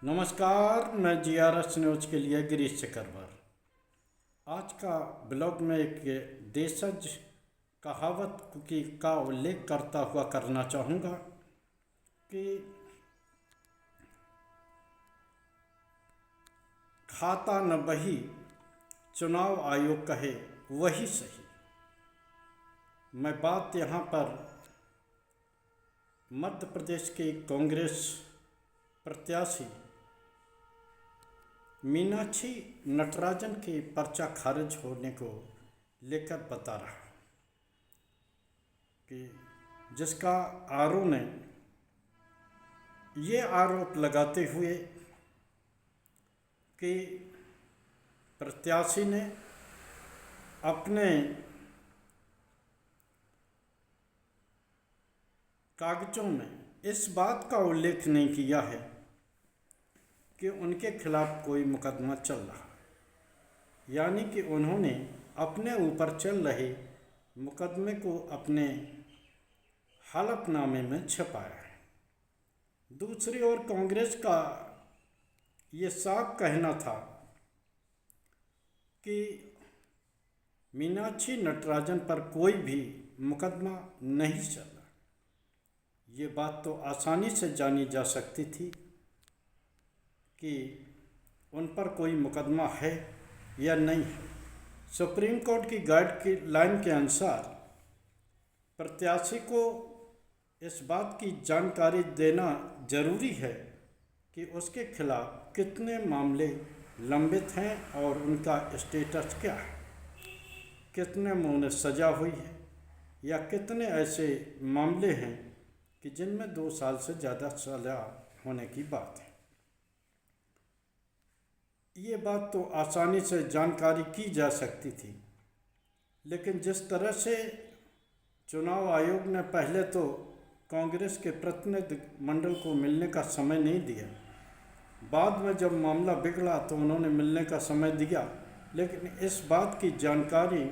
नमस्कार, मैं GRS news के लिए गिरीश चक्रवर। आज का ब्लॉग में एक देशज कहावत का उल्लेख करता हुआ करना चाहूँगा कि खाता न बही चुनाव आयोग कहे वही सही। मैं बात यहाँ पर मध्य प्रदेश के कांग्रेस प्रत्याशी मीनाक्षी नटराजन के पर्चा खारिज होने को लेकर बता रहा कि जिसका आरओ ने ये आरोप लगाते हुए कि प्रत्याशी ने अपने कागजों में इस बात का उल्लेख नहीं किया है कि उनके खिलाफ कोई मुकदमा चल रहा, यानी कि उन्होंने अपने ऊपर चल रहे मुकदमे को अपने हलफनामे में छपाया है। दूसरी ओर कांग्रेस का ये साफ कहना था कि मीनाक्षी नटराजन पर कोई भी मुकदमा नहीं चला। ये बात तो आसानी से जानी जा सकती थी कि उन पर कोई मुकदमा है या नहीं है। सुप्रीम कोर्ट की गाइडलाइन के अनुसार प्रत्याशी को इस बात की जानकारी देना जरूरी है कि उसके खिलाफ कितने मामले लंबित हैं और उनका स्टेटस क्या है, कितने में उन्हें सज़ा हुई है या कितने ऐसे मामले हैं कि जिनमें 2 साल से ज़्यादा सज़ा होने की बात है। ये बात तो आसानी से जानकारी की जा सकती थी, लेकिन जिस तरह से चुनाव आयोग ने पहले तो कांग्रेस के प्रतिनिधि मंडल को मिलने का समय नहीं दिया, बाद में जब मामला बिगड़ा तो उन्होंने मिलने का समय दिया, लेकिन इस बात की जानकारी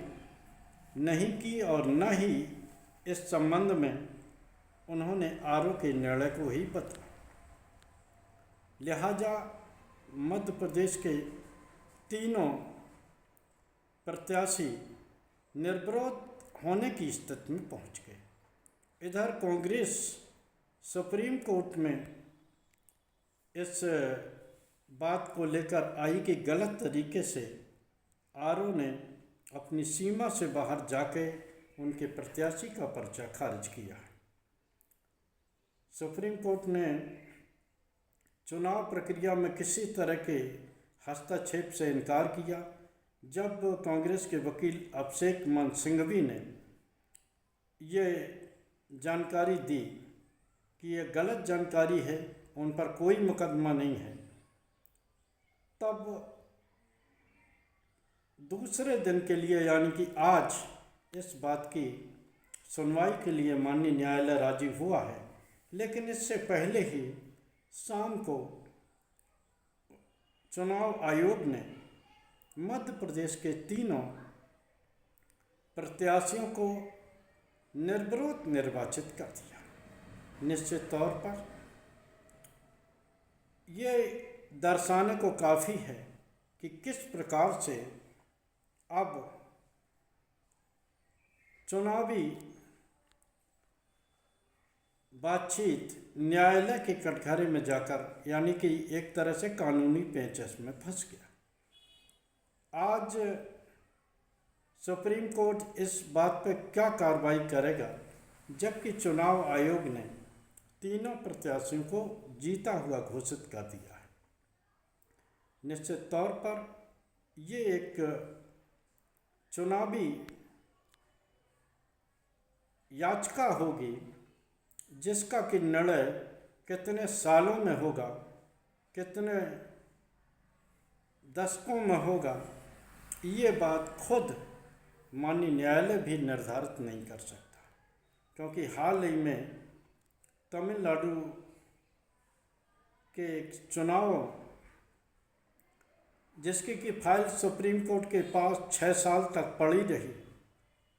नहीं की और न ही इस संबंध में उन्होंने आरओ के निर्णय को ही बताया। लिहाजा मध्य प्रदेश के तीनों प्रत्याशी निर्विरोध होने की स्थिति में पहुंच गए। इधर कांग्रेस सुप्रीम कोर्ट में इस बात को लेकर आई कि गलत तरीके से आरओ ने अपनी सीमा से बाहर जाके उनके प्रत्याशी का पर्चा खारिज किया है। सुप्रीम कोर्ट ने चुनाव प्रक्रिया में किसी तरह के हस्तक्षेप से इनकार किया। जब कांग्रेस के वकील अभिषेक मनु सिंघवी ने ये जानकारी दी कि ये गलत जानकारी है, उन पर कोई मुकदमा नहीं है, तब दूसरे दिन के लिए यानी कि आज इस बात की सुनवाई के लिए माननीय न्यायालय राजी हुआ है। लेकिन इससे पहले ही शाम को चुनाव आयोग ने मध्य प्रदेश के तीनों प्रत्याशियों को निर्विरोध निर्वाचित कर दिया। निश्चित तौर पर ये दर्शाने को काफ़ी है कि किस प्रकार से अब चुनावी बातचीत न्यायालय के कटघरे में जाकर यानी कि एक तरह से कानूनी पेंचस में फंस गया। आज सुप्रीम कोर्ट इस बात पर क्या कार्रवाई करेगा, जबकि चुनाव आयोग ने तीनों प्रत्याशियों को जीता हुआ घोषित कर दिया है। निश्चित तौर पर ये एक चुनावी याचिका होगी जिसका कि निर्णय कितने सालों में होगा, कितने दशकों में होगा, ये बात खुद माननीय न्यायालय भी निर्धारित नहीं कर सकता। क्योंकि हाल ही में तमिलनाडु के चुनाव जिसकी कि फाइल सुप्रीम कोर्ट के पास 6 साल तक पड़ी रही,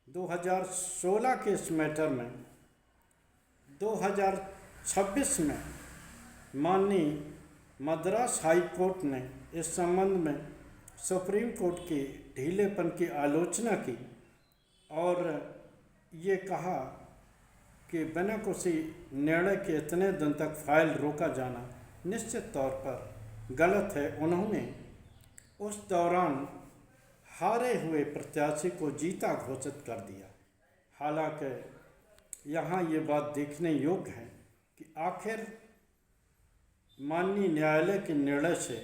2016 के इस मैटर में 2026 में माननीय मद्रास हाई कोर्ट ने इस संबंध में सुप्रीम कोर्ट के ढीलेपन की आलोचना की और ये कहा कि बिना किसी निर्णय के इतने दिन तक फाइल रोका जाना निश्चित तौर पर गलत है। उन्होंने उस दौरान हारे हुए प्रत्याशी को जीता घोषित कर दिया। हालांकि यहाँ ये बात देखने योग्य है कि आखिर माननीय न्यायालय के निर्णय से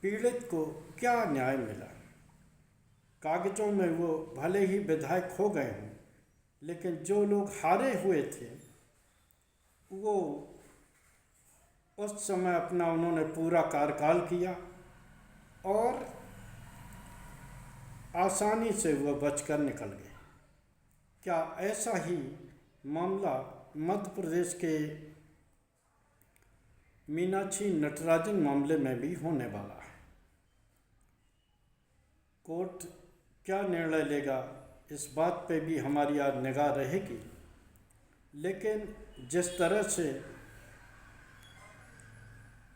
पीड़ित को क्या न्याय मिला। कागजों में वो भले ही विधायक हो गए हों, लेकिन जो लोग हारे हुए थे वो उस समय अपना उन्होंने पूरा कार्यकाल किया और आसानी से वह बचकर निकल गए। क्या ऐसा ही मामला मध्य प्रदेश के मीनाक्षी नटराजन मामले में भी होने वाला है। कोर्ट क्या निर्णय लेगा इस बात पे भी हमारी आज निगाह रहेगी, लेकिन जिस तरह से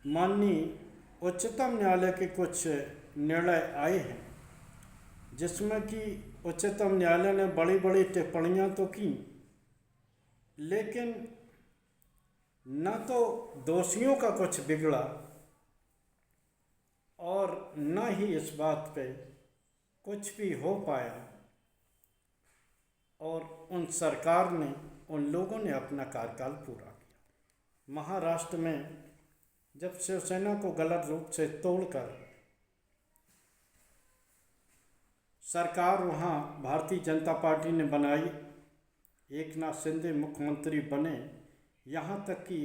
माननीय उच्चतम न्यायालय के कुछ निर्णय आए हैं जिसमें कि उच्चतम न्यायालय ने बड़ी बड़ी टिप्पणियां तो की, लेकिन न तो दोषियों का कुछ बिगड़ा और न ही इस बात पे कुछ भी हो पाया और उन सरकार ने उन लोगों ने अपना कार्यकाल पूरा किया। महाराष्ट्र में जब शिवसेना को गलत रूप से तोड़कर सरकार वहाँ भारतीय जनता पार्टी ने बनाई, एकनाथ शिंदे मुख्यमंत्री बने, यहाँ तक कि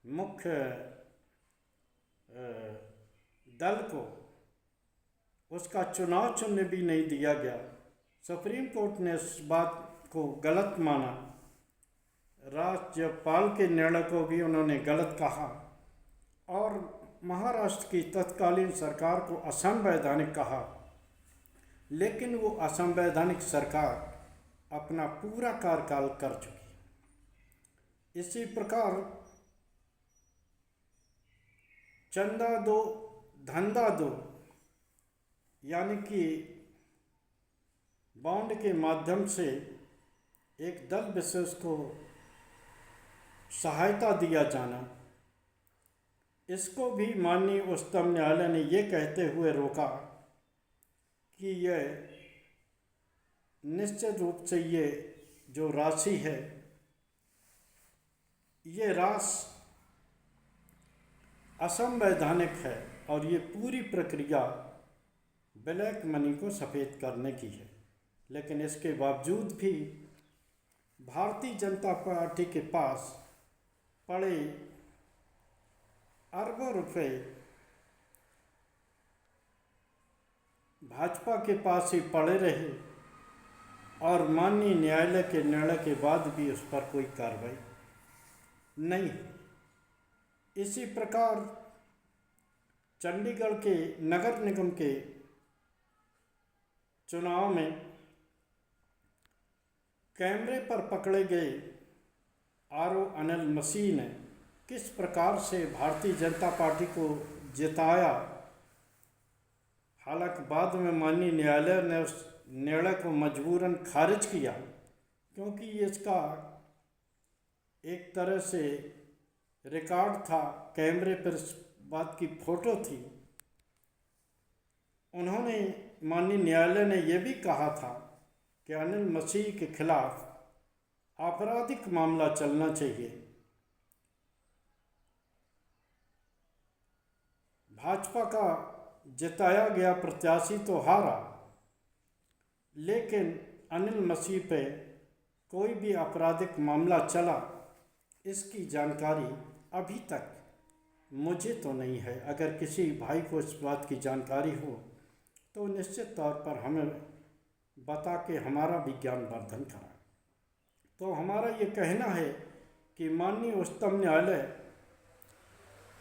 मुख्य दल को उसका चुनाव चिन्ह भी नहीं दिया गया। सुप्रीम कोर्ट ने इस बात को गलत माना, राज्यपाल के निर्णय को भी उन्होंने गलत कहा और महाराष्ट्र की तत्कालीन सरकार को असंवैधानिक कहा। लेकिन वो असंवैधानिक सरकार अपना पूरा कार्यकाल कर चुकी। इसी प्रकार चंदा दो धंधा दो यानी कि बॉन्ड के माध्यम से एक दल विशेष को सहायता दिया जाना, इसको भी माननीय उच्चतम न्यायालय ने ये कहते हुए रोका कि यह निश्चित रूप से ये जो राशि है ये राशि असंवैधानिक है और ये पूरी प्रक्रिया ब्लैक मनी को सफ़ेद करने की है। लेकिन इसके बावजूद भी भारतीय जनता पार्टी के पास पड़े अरबों रुपए भाजपा के पास ही पड़े रहे और माननीय न्यायालय के निर्णय के बाद भी उस पर कोई कार्रवाई नहीं। इसी प्रकार चंडीगढ़ के नगर निगम के चुनाव में कैमरे पर पकड़े गए आरओ अनिल मसीह ने किस प्रकार से भारतीय जनता पार्टी को जिताया। हालांकि बाद में माननीय न्यायालय ने उस निर्णय को मजबूरन खारिज किया, क्योंकि इसका एक तरह से रिकॉर्ड था, कैमरे पर इस बात की फ़ोटो थी। उन्होंने माननीय न्यायालय ने यह भी कहा था कि अनिल मसीह के खिलाफ आपराधिक मामला चलना चाहिए। भाजपा का जिताया गया प्रत्याशी तो हारा, लेकिन अनिल मसीह पे कोई भी आपराधिक मामला चला इसकी जानकारी अभी तक मुझे तो नहीं है। अगर किसी भाई को इस बात की जानकारी हो तो निश्चित तौर पर हमें बता के हमारा भी ज्ञानवर्धन करा। तो हमारा ये कहना है कि माननीय उच्चतम न्यायालय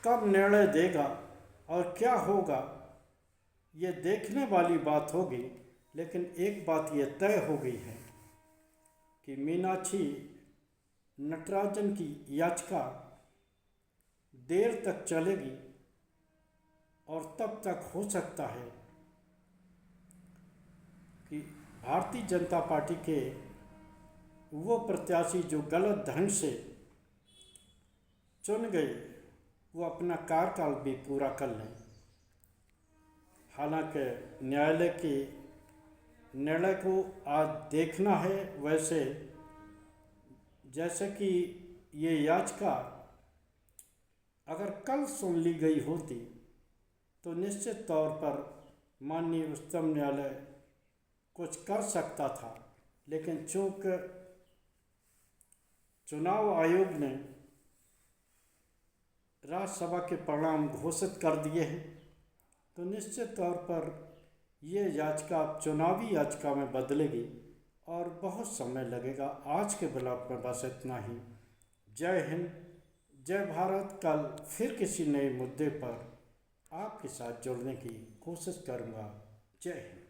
कब निर्णय देगा और क्या होगा ये देखने वाली बात होगी। लेकिन एक बात ये तय हो गई है कि मीनाक्षी नटराजन की याचिका देर तक चलेगी और तब तक हो सकता है कि भारतीय जनता पार्टी के वो प्रत्याशी जो गलत ढंग से चुन गए वो अपना कार्यकाल भी पूरा कर लें। हालांकि न्यायालय के निर्णय को आज देखना है। वैसे जैसे कि ये याचिका अगर कल सुन ली गई होती तो निश्चित तौर पर माननीय उच्चतम न्यायालय कुछ कर सकता था, लेकिन चूंकि चुनाव आयोग ने राज्यसभा के परिणाम घोषित कर दिए हैं तो निश्चित तौर पर ये याचिका चुनावी याचिका में बदलेगी और बहुत समय लगेगा। आज के ब्लॉग में बस इतना ही। जय हिंद, जय भारत। कल फिर किसी नए मुद्दे पर आपके साथ जुड़ने की कोशिश करूँगा। जय हिंद।